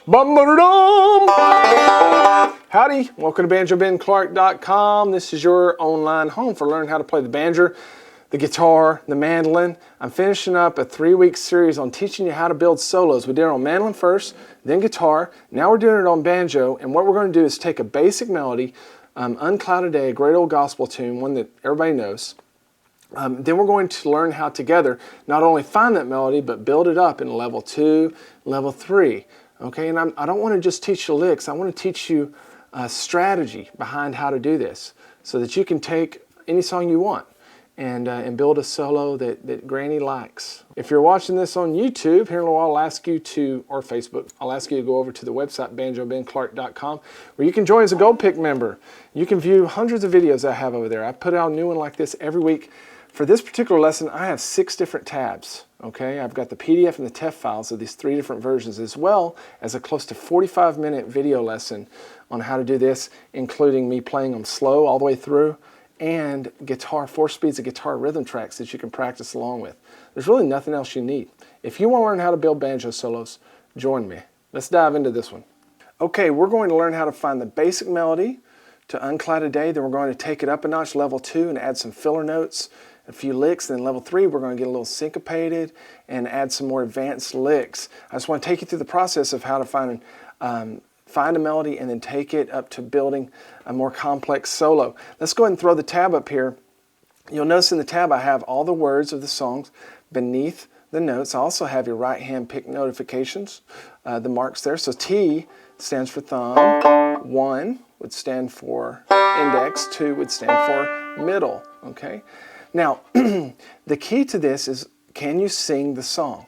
Bum-ba-da-dum! Howdy, welcome to BanjoBenClark.com. This is your online home for learning how to play the banjo, the guitar, the mandolin. I'm finishing up a 3-week series on teaching you how to build solos. We did it on mandolin first, then guitar. Now we're doing it on banjo, and what we're going to do is take a basic melody, Unclouded Day, a great old gospel tune, one that everybody knows. Then we're going to learn how together not only find that melody, but build it up in level 2, level 3. Okay, and I don't want to just teach you licks. I want to teach you a strategy behind how to do this so that you can take any song you want and build a solo that Granny likes. If you're watching this on YouTube, here in a little while I'll ask you to, or Facebook, I'll ask you to go over to the website BanjoBenClark.com where you can join as a Gold Pick member. You can view hundreds of videos I have over there. I put out a new one like this every week. For this particular lesson, I have 6 different tabs. Okay, I've got the PDF and the TEF files of these 3 different versions, as well as a close to 45-minute video lesson on how to do this, including me playing them slow all the way through, and guitar, 4 speeds of guitar rhythm tracks that you can practice along with. There's really nothing else you need. If you want to learn how to build banjo solos, join me. Let's dive into this one. Okay, we're going to learn how to find the basic melody to Unclouded Day, then we're going to take it up a notch, level 2, and add some filler notes, a few licks. Then level 3, we're going to get a little syncopated and add some more advanced licks. I just want to take you through the process of how to find a melody and then take it up to building a more complex solo. Let's go ahead and throw the tab up here. You'll notice in the tab I have all the words of the songs beneath the notes. I also have your right hand pick notifications, the marks there. So T stands for thumb, 1 would stand for index, 2 would stand for middle. Okay. Now, the key to this is, can you sing the song?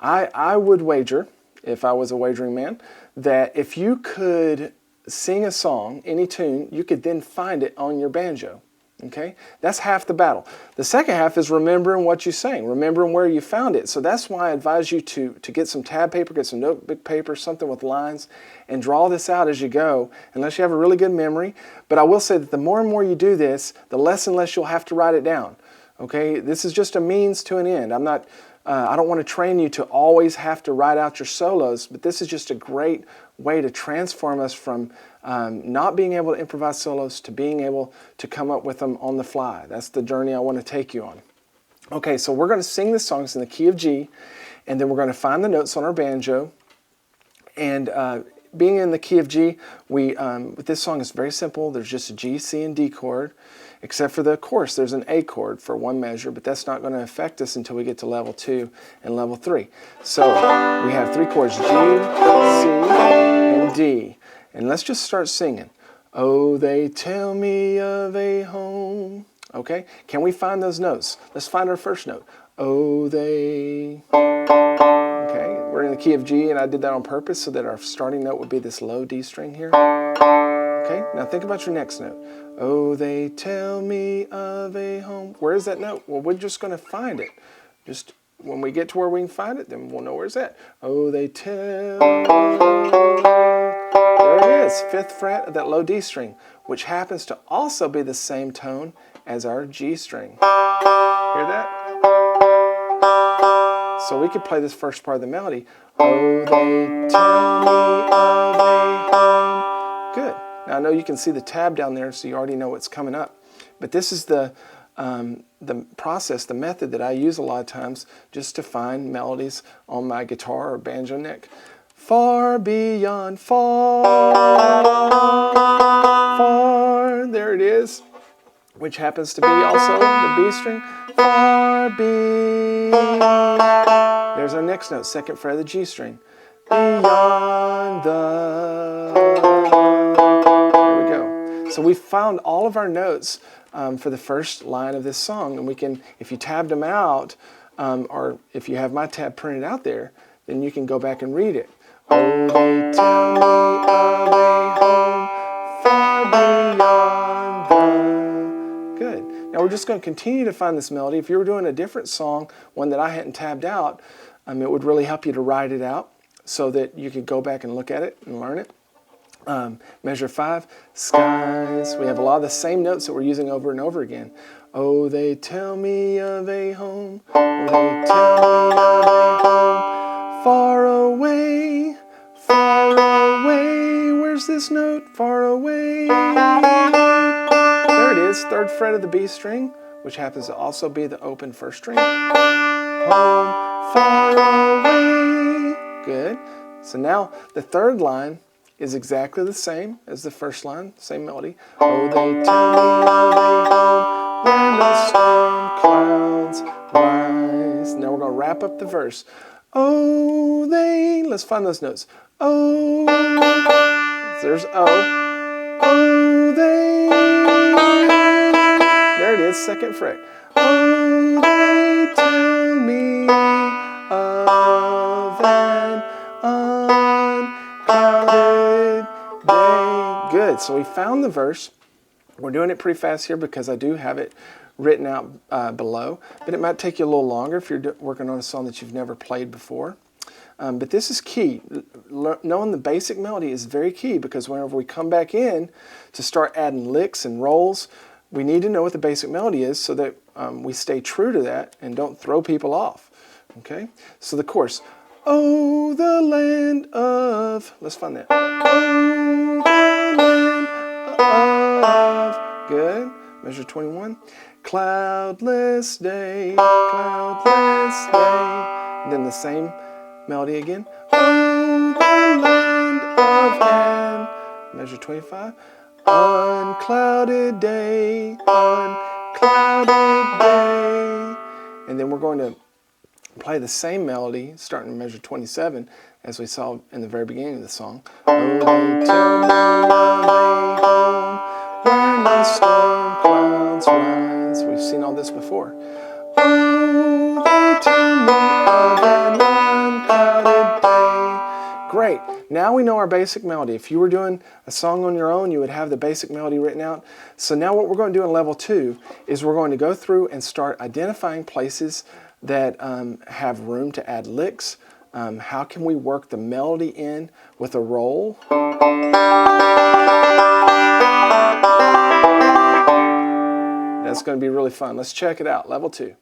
I would wager, if I was a wagering man, that if you could sing a song, any tune, you could then find it on your banjo. Okay? That's half the battle. The second half is remembering what you sang, remembering where you found it. So that's why I advise you to get some tab paper, get some notebook paper, something with lines, and draw this out as you go, unless you have a really good memory. But I will say that the more and more you do this, the less and less you'll have to write it down. Okay? This is just a means to an end. I don't want to train you to always have to write out your solos, but this is just a great way to transform us from not being able to improvise solos to being able to come up with them on the fly. That's the journey I want to take you on. Okay, so we're going to sing the songs in the key of G, and then we're going to find the notes on our banjo. And being in the key of G, with this song, it's very simple. There's just a G, C, and D chord. Except for the chorus, there's an A chord for 1 measure, but that's not going to affect us until we get to level 2 and level 3. So we have 3 chords, G, C, and D. And let's just start singing. Oh, they tell me of a home. Okay, can we find those notes? Let's find our first note. Oh, they. Okay, we're in the key of G, and I did that on purpose so that our starting note would be this low D string here. Okay, now think about your next note. Oh, they tell me of a home. Where is that note? Well, we're just going to find it. Just when we get to where we can find it, then we'll know where it's at. Oh, they tell me. There it is, 5th fret of that low D string, which happens to also be the same tone as our G string. Hear that? So we could play this first part of the melody. Oh, they tell me of a home. Good. Now I know you can see the tab down there, so you already know what's coming up. But this is the process, the method that I use a lot of times just to find melodies on my guitar or banjo neck. Far beyond, far, far, there it is, which happens to be also the B string. Far be. There's our next note, 2nd fret of the G string. Beyond the. There we go. So we found all of our notes for the first line of this song, and we can, if you tabbed them out, or if you have my tab printed out there, then you can go back and read it. Oh, they tell me of a home far beyond the. Good. Now we're just going to continue to find this melody. If you were doing a different song, one that I hadn't tabbed out, it would really help you to write it out so that you could go back and look at it and learn it. Measure 5, skies. We have a lot of the same notes that we're using over and over again. Oh, they tell me of a home. Oh, they tell me of a home far away, far this note far away? There it is, 3rd fret of the B string, which happens to also be the open 1st string. Home, far away. Good. So now the 3rd line is exactly the same as the 1st line, same melody. Oh, they tell me I'll be home when the storm clouds rise. Now we're going to wrap up the verse. Oh, let's find those notes. Oh, there's O. Oh, there it is, 2nd fret. Oh, they tell me of an unclouded day. Good, so we found the verse. We're doing it pretty fast here because I do have it written out below, but it might take you a little longer if you're working on a song that you've never played before. But this is key. Knowing the basic melody is very key because whenever we come back in to start adding licks and rolls, we need to know what the basic melody is so that we stay true to that and don't throw people off. Okay? So the chorus. Oh, the land of... Let's find that. Oh, the land of... Good. Measure 21. Cloudless day, cloudless day. And then the same melody again. Oh, the land of an... Measure 25. Unclouded day, unclouded day. And then we're going to play the same melody, starting in measure 27, as we saw in the very beginning of the song. Oh, they tell me I'll be home when the storm clouds rise. We've seen all this before. Oh, they tell me of an unclouded day. Great. Now we know our basic melody. If you were doing a song on your own, you would have the basic melody written out. So now what we're going to do in level 2 is we're going to go through and start identifying places that have room to add licks. How can we work the melody in with a roll? That's going to be really fun. Let's check it out. Level 2.